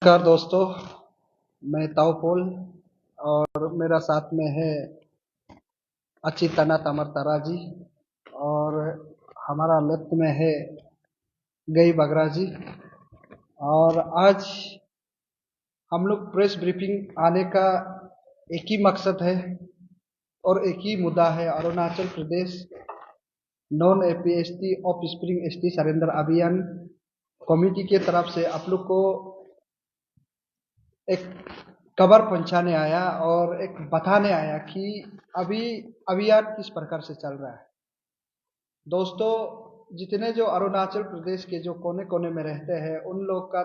नमस्कार दोस्तों, मैं ताओपोल और मेरा साथ में है अचितना तमरतारा जी और हमारा लेफ्ट में है गई बगरा जी। और आज हम लोग प्रेस ब्रीफिंग आने का एक ही मकसद है और एक ही मुद्दा है। Arunachal Pradesh non APST offspring ST surrender अभियान कमेटी के तरफ से आप लोग को एक खबर पहुंचाने आया और एक बताने आया कि अभी अभियान किस प्रकार से चल रहा है। दोस्तों, जितने जो अरुणाचल प्रदेश के जो कोने कोने में रहते हैं उन लोग का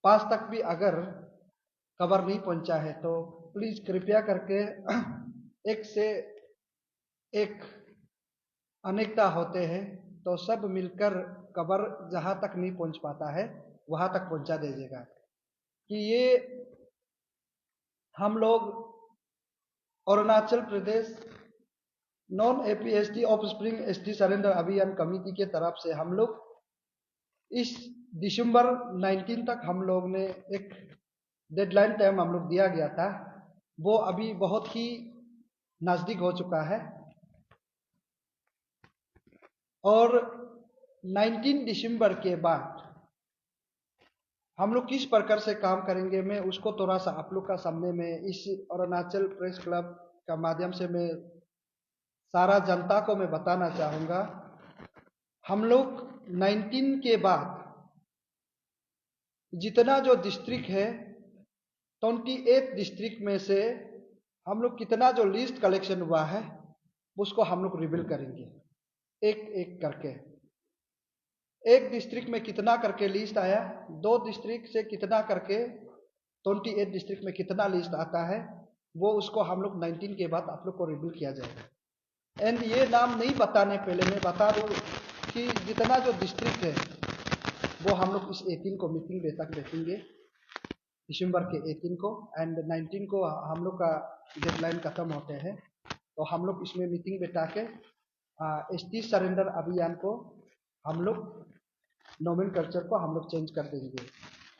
पास तक भी अगर खबर नहीं पहुंचा है तो प्लीज कृपया करके एक से एक अनेकता होते हैं तो सब मिलकर खबर जहां तक नहीं पहुंच पाता है वहां तक पहुंचा दीजिएगा कि ये हम लोग Arunachal Pradesh non APST offspring ST surrender अभियान कमेटी के तरफ से हम लोग इस दिसंबर 19 तक हम लोग ने एक डेडलाइन टाइम हम लोग दिया गया था, वो अभी बहुत ही नजदीक हो चुका है। और 19 दिसंबर के बाद हम लोग किस प्रकार से काम करेंगे मैं उसको थोड़ा सा आप लोग का सामने में इस अरुणाचल प्रेस क्लब का माध्यम से मैं सारा जनता को मैं बताना चाहूँगा। हम लोग 19 के बाद जितना जो डिस्ट्रिक्ट है 28 डिस्ट्रिक्ट में से हम लोग कितना जो लिस्ट कलेक्शन हुआ है उसको हम लोग रिवील करेंगे एक एक करके। एक डिस्ट्रिक्ट में कितना करके लिस्ट आया, दो डिस्ट्रिक्ट से कितना करके 28 डिस्ट्रिक्ट में कितना लिस्ट आता है वो उसको हम लोग 19 के बाद आप लोग को रिवील किया जाएगा। एंड ये नाम नहीं बताने पहले मैं बता दूं कि जितना जो डिस्ट्रिक्ट है वो हम लोग इस 18 को मीटिंग डे तक देखेंगे, दिसंबर के 18 को। एंड 19 को हम लोग का डेडलाइन खत्म होते हैं तो हम लोग इसमें मीटिंग बैठा के एसटी सरेंडर अभियान को हम लोग नोमेनक्लेचर को हम लोग चेंज कर देंगे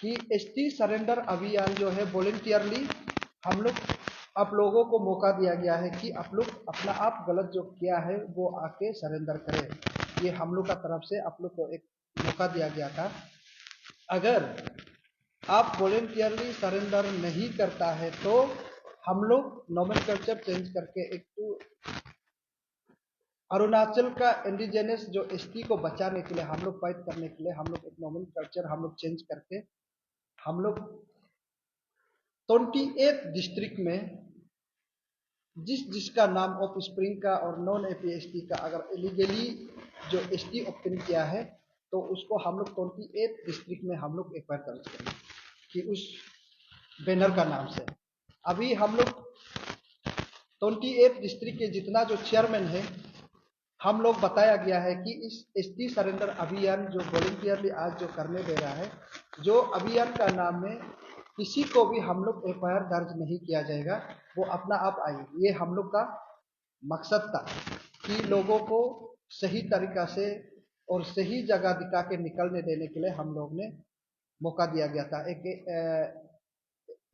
कि एसटी सरेंडर अभियान जो है वॉलंटियरली हम लोग आप लोगों को मौका दिया गया है कि आप लोग अपना आप गलत जो किया है वो आके सरेंडर करें। ये हम लोग का तरफ से आप लोग को एक मौका दिया गया था। अगर आप वॉलंटियरली सरेंडर नहीं करता है तो हम लोग नोमेनक्लेचर चेंज करके एक तो अरुणाचल का इंडिजिनस जो एसटी को बचाने के लिए हम लोग फाइट करने के लिए हम लोग एक नोमेनक्लेचर हम लोग चेंज करके हम लोग 28 डिस्ट्रिक्ट में जिसका नाम ऑफ स्प्रिंग का और नॉन एपीएसटी का अगर इलीगली जो एसटी ओपन किया है तो उसको हम लोग 28 डिस्ट्रिक्ट में हम लोग एक्वायर कर सकेंगे कि उस बैनर का नाम से। अभी हम लोग 28 डिस्ट्रिक्ट के जितना जो चेयरमैन है हम लोग बताया गया है कि इस एसटी सरेंडर अभियान जो वॉलंटियरली आज जो करने दे रहा है, जो अभियान का नाम में किसी को भी हम लोग एफआईआर दर्ज नहीं किया जाएगा, वो अपना आप आएगी। ये हम लोग का मकसद था कि लोगों को सही तरीका से और सही जगह दिखा के निकलने देने के लिए हम लोग ने मौका दिया गया था। एक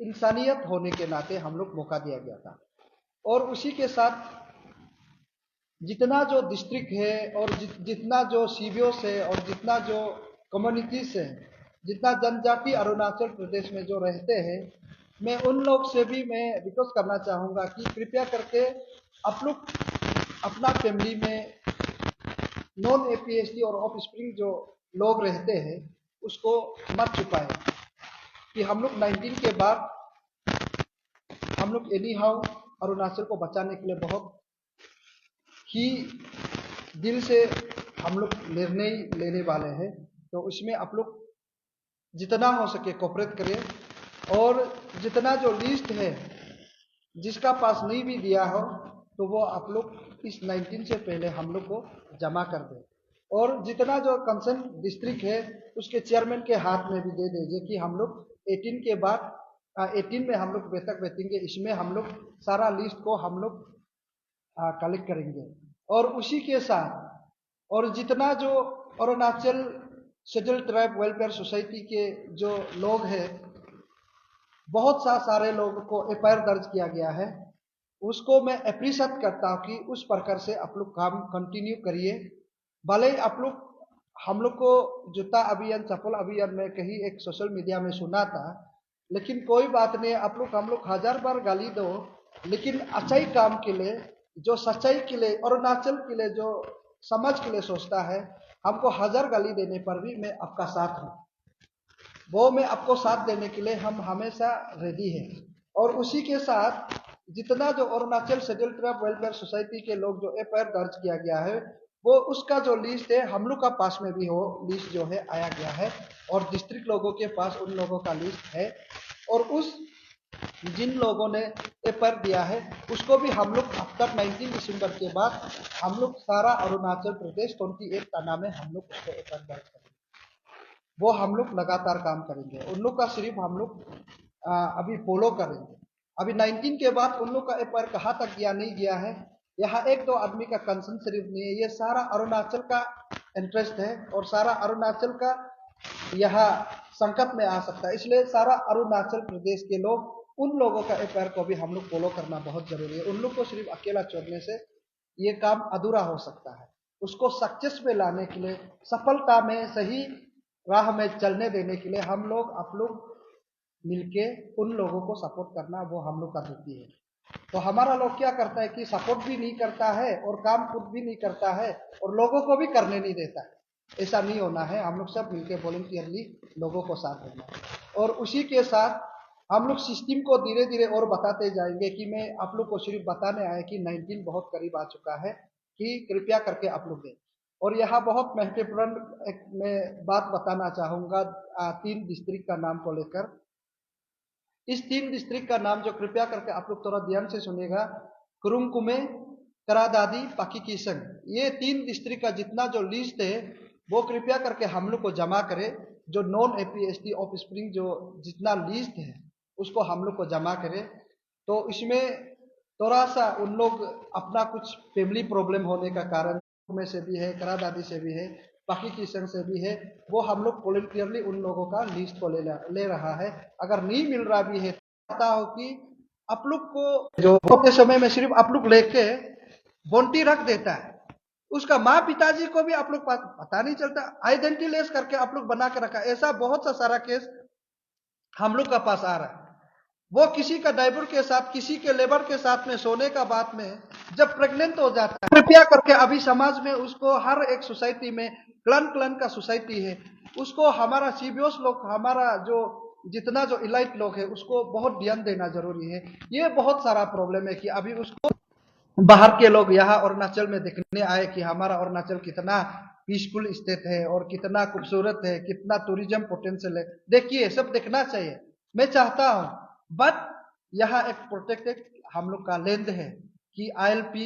इंसानियत होने के नाते हम लोग मौका दिया गया था। और उसी के साथ जितना जो डिस्ट्रिक्ट है और जितना जो सीबीओस है और जितना जो कम्युनिटीज है, जितना जनजाति अरुणाचल प्रदेश में जो रहते हैं, मैं उन लोग से भी मैं रिक्वेस्ट करना चाहूँगा कि कृपया करके आप लोग अपना फैमिली में नॉन एपीएसटी और ऑफ स्प्रिंग जो लोग रहते हैं उसको मत छुपाएं कि हम लोग 19 के बाद हम लोग एनी हाउ अरुणाचल को बचाने के लिए बहुत ही दिल से हम लोग निर्णय लेने वाले हैं। तो उसमें आप लोग जितना हो सके कोऑपरेट करें और जितना जो लिस्ट है जिसका पास नहीं भी दिया हो तो वो आप लोग इस 19 से पहले हम लोग को जमा कर दें। और जितना जो कंसर्न डिस्ट्रिक्ट है उसके चेयरमैन के हाथ में भी दे दीजिए कि हम लोग 18 के बाद 18 में हम लोग बैठक बैठेंगे, इसमें हम लोग सारा लिस्ट को हम लोग कलेक्ट करेंगे। और उसी के साथ और जितना जो Arunachal scheduled tribe welfare society के जो लोग हैं बहुत सारे लोगों को एफआईआर दर्ज किया गया है। उसको मैं अप्रिशिएट करता हूँ कि उस प्रकार से आप लोग काम कंटिन्यू करिए। भले ही आप लोग हम लोग को जूता अभियान सफल अभियान में कहीं एक सोशल मीडिया में सुना था, लेकिन कोई बात नहीं, आप लोग हम लोग 1000 बार गाली दो, लेकिन अच्छाई काम के लिए, जो सच्चाई के लिए, अरुणाचल के लिए, जो समाज के लिए सोचता है, हमको 1000 गाली देने पर भी मैं आपका साथ हूँ। वो मैं आपको साथ देने के लिए हम हमेशा रेडी है। और उसी के साथ जितना जो Arunachal schedule tribe welfare society के लोग जो एफआईआर दर्ज किया गया है, वो उसका जो लिस्ट है हम लोग का पास में भी हो लिस्ट जो है आया गया है, और डिस्ट्रिक्ट लोगों के पास उन लोगों का लिस्ट है। और उस जिन लोगों ने एफआईआर दिया है उसको भी हम लोग आफ्टर 19 दिसंबर के बाद हम लोग सारा अरुणाचल प्रदेश 28 थाना में हम लोग उसको एफआईआर दर्ज करेंगे। वो हम लोग लगातार काम करेंगे। उन लोग का सिर्फ हम लोग अभी फॉलो करेंगे। अभी 19 के बाद उन लोग का एफआईआर कहाँ तक गया नहीं गया है, यहाँ एक दो आदमी का कंसर्न सिर्फ नहीं है, ये सारा अरुणाचल का इंटरेस्ट है और सारा अरुणाचल का यहाँ संकट में आ सकता है। इसलिए सारा अरुणाचल प्रदेश के लोग, उन लोगों का एफआईआर को भी हम लोग फॉलो करना बहुत जरूरी है। उन लोग को सिर्फ अकेला छोड़ने से ये काम अधूरा हो सकता है। उसको सक्सेस में लाने के लिए, सफलता में सही राह में चलने देने के लिए हम लोग आप लोग मिलके उन लोगों को सपोर्ट करना, वो हम लोग का ड्यूटी है। तो हमारा लोग क्या करता है कि सपोर्ट भी नहीं करता है और काम खुद भी नहीं करता है और लोगों को भी करने नहीं देता है। ऐसा नहीं होना है। हम लोग सब मिलके वॉलंटियरली लोगों को साथ देना है। और उसी के साथ हम लोग सिस्टम को धीरे धीरे और बताते जाएंगे कि मैं आप लोग को सिर्फ बताने आया कि 19 बहुत करीब आ चुका है, कि कृपया करके आप लोग दें। और यहाँ बहुत महत्वपूर्ण एक मैं बात बताना चाहूँगा 3 डिस्ट्रिक्ट का नाम को लेकर। इस 3 डिस्ट्रिक्ट का नाम जो कृपया करके आप लोग थोड़ा ध्यान से सुनिएगा, कुरुंकुमे, करादादी, पाकी केसंग। ये 3 डिस्ट्रिक्ट का जितना जो लिस्ट है वो कृपया करके हम लोग को जमा करें। जो नॉन एपीएसटी ऑफ स्प्रिंग जो जितना लिस्ट है उसको हम लोग को जमा करें। तो इसमें थोड़ा सा उन लोग अपना कुछ फैमिली प्रॉब्लम होने का कारण में से भी है, करादादी से भी है, बाकी किस्म से भी है, वो हम लोग वॉलंटियरली उन लोगों का लिस्ट को ले रहा है। अगर नहीं मिल रहा भी है पता हो कि आप लोग को जो होते समय में सिर्फ आप लोग लेके बोंटी रख देता है, उसका माँ पिताजी को भी आप लोग पता नहीं चलता, आइडेंटिटी लेस करके आप लोग बना के रखा। ऐसा बहुत सा सारा केस हम लोग का पास आ रहा है। वो किसी का ड्राइवर के साथ, किसी के लेबर के साथ में सोने का बात में जब प्रेग्नेंट हो जाता है, कृपया करके अभी समाज में उसको हर एक सोसाइटी में क्लन का सोसाइटी है, उसको हमारा सीबीओस लोग, हमारा जो जितना जो इलाइट लोग है उसको बहुत ध्यान देना जरूरी है। ये बहुत सारा प्रॉब्लम है कि अभी उसको बाहर के लोग यहाँ अरुणाचल में देखने आए कि हमारा अरुणाचल कितना पीसफुल स्टेट है और कितना खूबसूरत है, कितना टूरिज्म पोटेंशियल है। देखिए सब देखना चाहिए, मैं चाहता हूँ, बट यहाँ एक प्रोटेक्टेड हम लोग का लैंड है कि ILP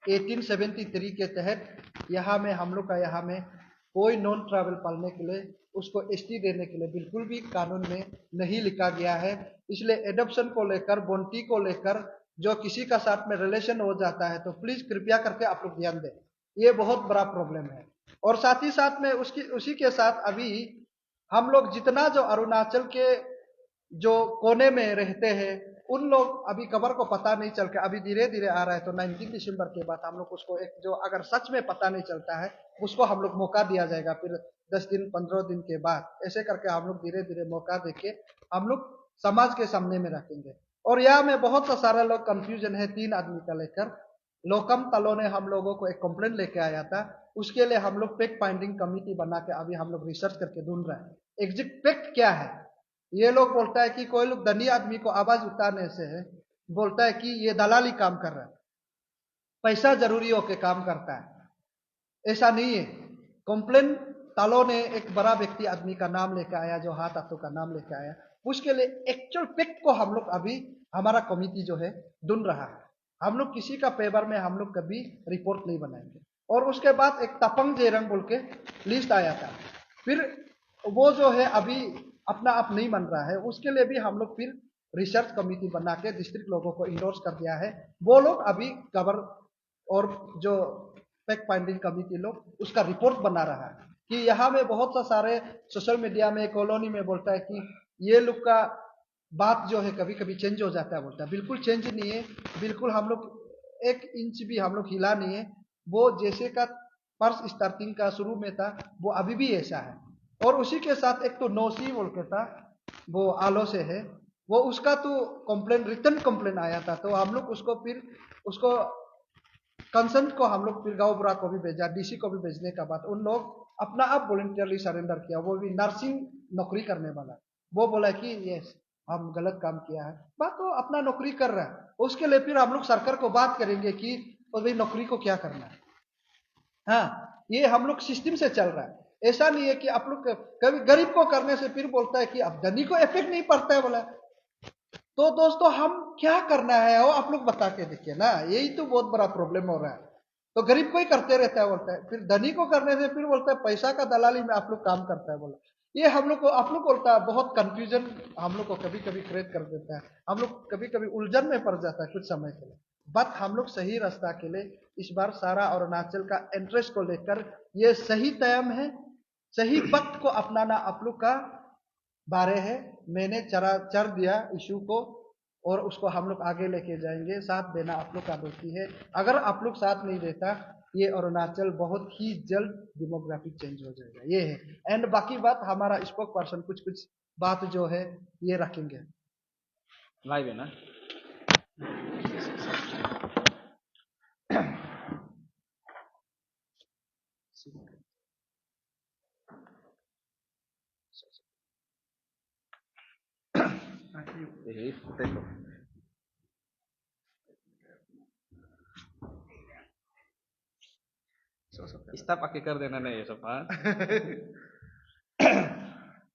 1873 के तहत यहाँ में हम लोग का यहाँ में कोई नॉन ट्रैवल पालने के लिए उसको एसटी देने के लिए बिल्कुल भी कानून में नहीं लिखा गया है। इसलिए एडॉप्शन को लेकर, बोंटी को लेकर जो किसी का साथ में रिलेशन हो जाता है तो प्लीज कृपया करके आप लोग ध्यान दें, ये बहुत बड़ा प्रॉब्लम है। और साथ ही साथ में उसी के साथ अभी हम लोग जितना जो अरुणाचल के जो कोने में रहते हैं उन लोग अभी खबर को पता नहीं चल के अभी धीरे धीरे आ रहा है। तो 19 दिसंबर के बाद हम लोग उसको एक जो अगर सच में पता नहीं चलता है उसको हम लोग मौका दिया जाएगा, फिर 10 दिन 15 दिन के बाद ऐसे करके हम लोग धीरे धीरे मौका देके हम लोग समाज के सामने में रखेंगे। और यहाँ में बहुत सा सारा लोग कंफ्यूजन है 3 आदमी का लेकर। लोकम तलो ने हम लोगों को एक कंप्लेंट लेके आया था, उसके लिए हम लोग फैक्ट फाइंडिंग कमिटी बना के अभी हम लोग रिसर्च करके ढूंढ रहे हैं एग्जैक्ट फैक्ट क्या है। ये लोग बोलता है कि कोई लोग धनी आदमी को आवाज उतारने से बोलता है कि ये दलाली काम कर रहा है, पैसा जरूरी होके काम करता है। ऐसा नहीं है। कंप्लेन तालो ने एक बड़ा व्यक्ति आदमी का नाम लेके आया, जो हाथ हाथों का नाम लेके आया, उसके लिए एक्चुअल फैक्ट को हम लोग अभी हमारा कमिटी जो है ढूंढ रहा है। हम लोग किसी का पेपर में हम लोग कभी रिपोर्ट नहीं बनाएंगे। और उसके बाद एक तपंग जेरंग बोल के लिस्ट आया था, फिर वो जो है अभी अपना आप नहीं बन रहा है, उसके लिए भी हम लोग फिर रिसर्च कमिटी बना के डिस्ट्रिक्ट लोगों को इंडोर्स कर दिया है। वो लोग अभी कवर और जो फैक्ट फाइंडिंग कमिटी लोग उसका रिपोर्ट बना रहा है कि यहाँ में बहुत सा सारे सोशल मीडिया में कॉलोनी में बोलता है कि ये लोग का बात जो है कभी कभी चेंज हो जाता है बोलता है। बिल्कुल चेंज नहीं है, बिल्कुल हम लोग 1 इंच भी हम लोग हिला नहीं है। वो जैसे का पर्स स्टार्टिंग का शुरू में था वो अभी भी ऐसा है। और उसी के साथ एक तो नौसी बोल के था, वो आलो से है, वो उसका तो कंप्लेन, रिटर्न कंप्लेन आया था, तो हम लोग उसको फिर उसको कंसर्न को हम लोग फिर गाँव बुरा को भी भेजा, डीसी को भी भेजने का बाद उन लोग अपना आप वॉलंटियरली सरेंडर किया। वो भी नर्सिंग नौकरी करने वाला, वो बोला कि यस हम गलत काम किया है, बात वो अपना नौकरी कर रहा है। उसके लिए फिर हम लोग सरकार को बात करेंगे कि भाई नौकरी को क्या करना है। हाँ, ये हम लोग सिस्टम से चल रहा है। ऐसा नहीं है कि आप लोग कभी गरीब को करने से फिर बोलता है कि अब धनी को इफेक्ट नहीं पड़ता है बोला। तो दोस्तों हम क्या करना है वो आप लोग बता के देखिए ना, यही तो बहुत बड़ा प्रॉब्लम हो रहा है। तो गरीब को ही करते रहता है बोलता है, फिर धनी को करने से फिर बोलता है पैसा का दलाली में आप लोग काम करता है बोला। ये हम लोग को आप लोग बोलता है बहुत कंफ्यूजन हम लोग को कभी कभी क्रिएट कर देता है। हम लोग कभी कभी उलझन में पड़ जाता है कुछ समय के लिए। बट हम लोग सही रास्ता के लिए इस बार सारा अरुणाचल का इंटरेस्ट को लेकर ये सही टाइम है, सही वक्त को अपनाना आप लोग का बारे है। मैंने चर दिया इशू को और उसको हम लोग आगे लेके जाएंगे। साथ देना आप लोग का दोस्ती है। अगर आप लोग साथ नहीं देता ये अरुणाचल बहुत ही जल्द डेमोग्राफिक चेंज हो जाएगा, ये है। एंड बाकी बात हमारा स्पोक पर्सन कुछ कुछ बात जो है ये रखेंगे। लाइव है ना। यही देखो स्टाफ आके कर देना नहीं ये सब।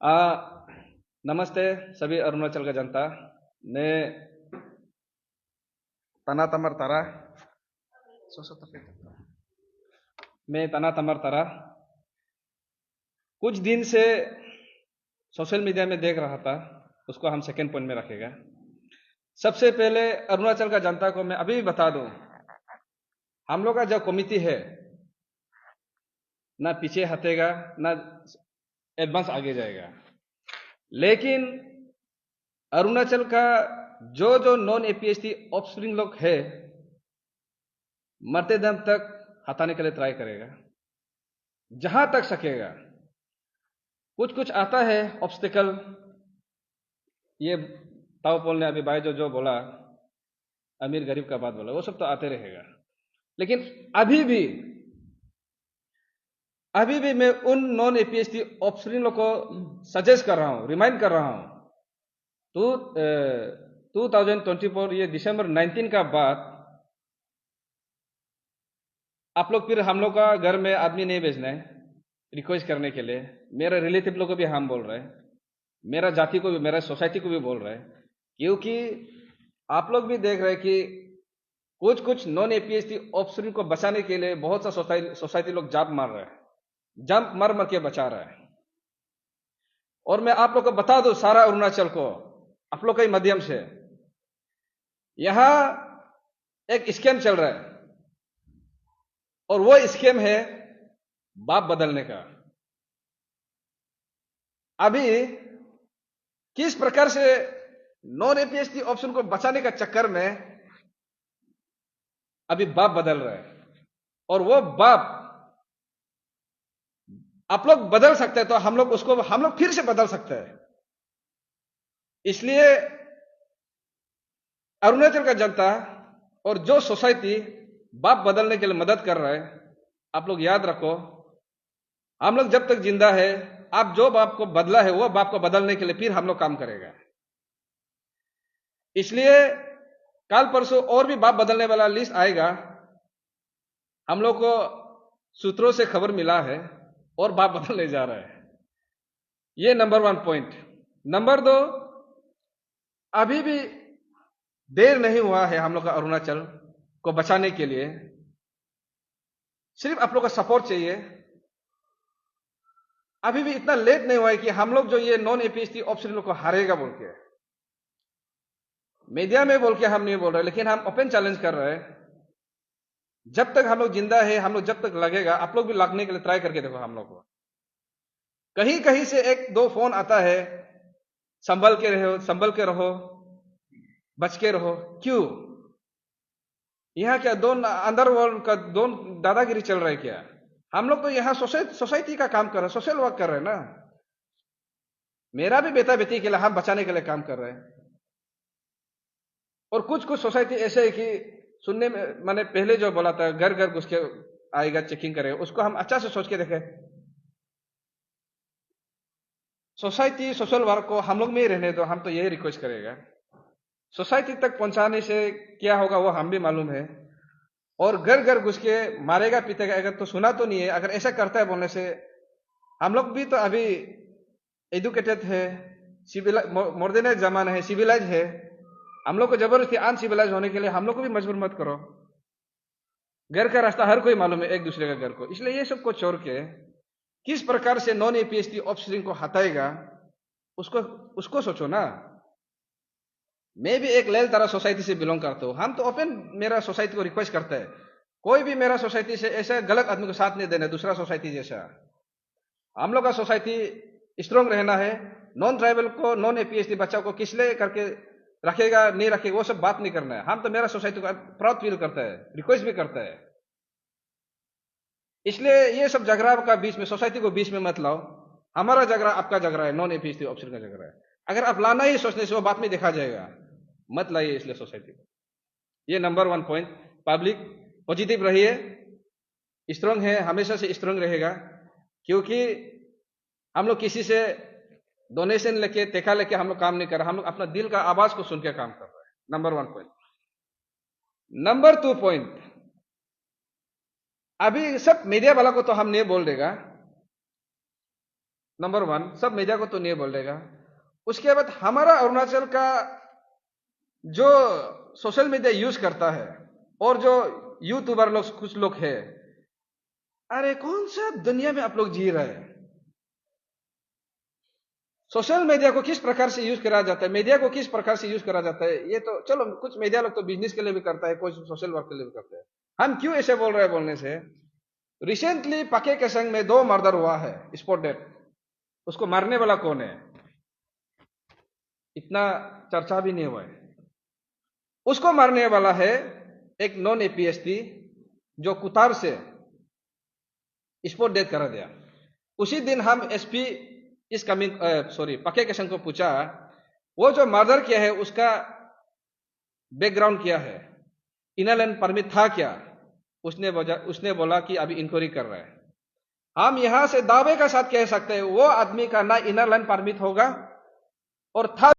हाँ नमस्ते सभी अरुणाचल का जनता। मैं तना तमर तारा कुछ दिन से सोशल मीडिया में देख रहा था, उसको हम सेकेंड पॉइंट में रखेगा। सबसे पहले अरुणाचल का जनता को मैं अभी भी बता दूं, हम लोग का जो कमिटी है ना पीछे हटेगा ना एडवांस आगे जाएगा। लेकिन अरुणाचल का जो जो नॉन एपीएसटी ऑफस्प्रिंग लोग है मरते दम तक हटाने के लिए ट्राई करेगा जहां तक सकेगा। कुछ कुछ आता है ऑब्स्टिकल, ये ताओपोल ने अभी भाई जो बोला अमीर गरीब का बात बोला, वो सब तो आते रहेगा। लेकिन अभी भी मैं उन नॉन एपीएसटी ऑफस्प्रिंग लोग को सजेस्ट कर रहा हूं, रिमाइंड कर रहा हूं, 2024 ये दिसंबर 19 का बाद आप लोग फिर हम लोग का घर में आदमी नहीं भेजना है रिक्वेस्ट करने के लिए। मेरे रिलेटिव लोग को भी हम बोल रहे हैं, मेरा जाति को भी, मेरा सोसाइटी को भी बोल रहे हैं, क्योंकि आप लोग भी देख रहे हैं कि कुछ कुछ नॉन एपीएसटी ऑफस्प्रिंग को बचाने के लिए बहुत सा सोसाइटी लोग जाप मार रहे हैं, जंप मर के बचा रहा है। और मैं आप लोग को बता दूं, सारा अरुणाचल को आप लोग के माध्यम से, यहां एक स्कैम चल रहा है और वो स्कैम है बाप बदलने का। अभी किस प्रकार से नॉन एपीएसटी ऑप्शन को बचाने का चक्कर में अभी बाप बदल रहा है, और वो बाप आप लोग बदल सकते हैं तो हम लोग फिर से बदल सकते हैं। इसलिए अरुणाचल का जनता और जो सोसाइटी बाप बदलने के लिए मदद कर रहा है, आप लोग याद रखो, हम लोग जब तक जिंदा है, आप जो बाप को बदला है वो बाप को बदलने के लिए फिर हम लोग काम करेगा। इसलिए कल परसों और भी बाप बदलने वाला लिस्ट आएगा। हम लोग को सूत्रों से खबर मिला है और बाप बदलने जा रहा है। ये नंबर 1 पॉइंट। नंबर 2, अभी भी देर नहीं हुआ है हम लोग का अरुणाचल को बचाने के लिए। सिर्फ आप लोग का सपोर्ट चाहिए। अभी भी इतना लेट नहीं हुआ है कि हम लोग जो ये नॉन एपीएसटी ऑप्शन लोग को हारेगा बोल के मीडिया में बोल के हम नहीं बोल रहे, लेकिन हम ओपन चैलेंज कर रहे हैं। जब तक हम लोग जिंदा है, हम लोग जब तक लगेगा, आप लोग भी लगने के लिए ट्राई करके देखो। हम लोग को कहीं कहीं से 1-2 फोन आता है संभल के रहो, बच के रहो। क्यों? यहाँ क्या दोन अंडरवर्ल्ड का दोन दादागिरी चल रहा है क्या? हम लोग तो यहाँ सोसाइटी का काम कर रहे हैं, सोशल वर्क कर रहे हैं ना। मेरा भी बेटा बेटी के लिए हम बचाने के लिए काम कर रहे हैं। और कुछ कुछ सोसाइटी ऐसे है कि सुनने में मैंने पहले जो बोला था, घर घर घुस के आएगा, चेकिंग करेगा, उसको हम अच्छा से सोच के देखें। सोसाइटी सोशल वर्क को हम लोग में ही रहने दो, हम तो यही रिक्वेस्ट करेगा। सोसाइटी तक पहुंचाने से क्या होगा वो हम भी मालूम है। और घर घर घुस के मारेगा पीटेगा अगर तो सुना तो नहीं है। अगर ऐसा करता है बोलने से, हम लोग भी तो अभी एजुकेटेड है, मॉडर्नाइज जमाना है, सिविलाइज है। हम लोग को जबरदस्ती अनसिविलाइज होने के लिए हम लोग को भी मजबूर मत करो। घर का रास्ता हर कोई मालूम है, एक दूसरे का घर को। इसलिए ये सब को छोड़ के किस प्रकार से नॉन एपीएसटी ऑफस्प्रिंग को हटाएगा उसको सोचो ना। मैं भी एक लेल तरह सोसाइटी से बिलोंग करता हूं। हम तो ओपन मेरा सोसाइटी को रिक्वेस्ट करता है, कोई भी मेरा सोसाइटी से ऐसे गलत आदमी को साथ नहीं देना, दूसरा सोसाइटी जैसा। हम लोग का सोसाइटी स्ट्रांग रहना है। नॉन ट्राइबल को, नॉन एपीएसटी बच्चा को किस लिए करके रखेगा नहीं रखेगा वो सब बात नहीं करना है। हम तो मेरा सोसाइटी को प्राउड फील करता है, रिक्वेस्ट भी करता है। इसलिए ये सब झगड़ा का बीच में, सोसाइटी को बीच में मत लाओ। हमारा झगड़ा आपका झगड़ा है, नॉन एपीएसटी ऑफिसर का झगड़ा है। अगर आप लाना ही सोचने से वो बात में देखा जाएगा, मत लाइए इसलिए सोसाइटी को। ये नंबर 1 पॉइंट। पब्लिक पॉजिटिव रहिए, स्ट्रांग है, हमेशा से स्ट्रांग रहेगा। क्योंकि हम लोग किसी से डोनेशन लेके टेका लेके हम लोग काम नहीं कर रहे, हम लोग अपना दिल का आवाज को सुन के काम कर रहे हैं। Number 1 point. नंबर 2 पॉइंट, अभी सब मीडिया वाला को तो हम नहीं बोल देगा। नंबर 1 सब मीडिया को तो नहीं बोल देगा। उसके बाद हमारा अरुणाचल का जो सोशल मीडिया यूज करता है और जो यूट्यूबर लोग कुछ लोग हैं, अरे कौन सा दुनिया में आप लोग जी रहे हैं? सोशल मीडिया को किस प्रकार से यूज करा जाता है, मीडिया को किस प्रकार से यूज करा जाता है, ये तो चलो कुछ मीडिया लोग तो बिजनेस के लिए भी करता है, कोई सोशल वर्क के लिए भी करता है। हम क्यों ऐसे बोल रहे हैं बोलने से, रिसेंटली पके केसंग में 2 मर्डर हुआ है, स्पॉट डेथ। उसको मारने वाला कौन है इतना चर्चा भी नहीं हुआ है। उसको मारने वाला है एक नॉन एपीएसटी जो कुतार से स्पॉट डेथ करा दिया। उसी दिन हम एसपी पके केसंग को पूछा, वो जो मर्डर किया है उसका बैकग्राउंड क्या है, इनर लैंड परमिट था क्या? उसने बोला कि अभी इंक्वायरी कर रहा है। हम यहां से दावे का साथ कह सकते हैं वो आदमी का ना इनर लैंड परमिट होगा और था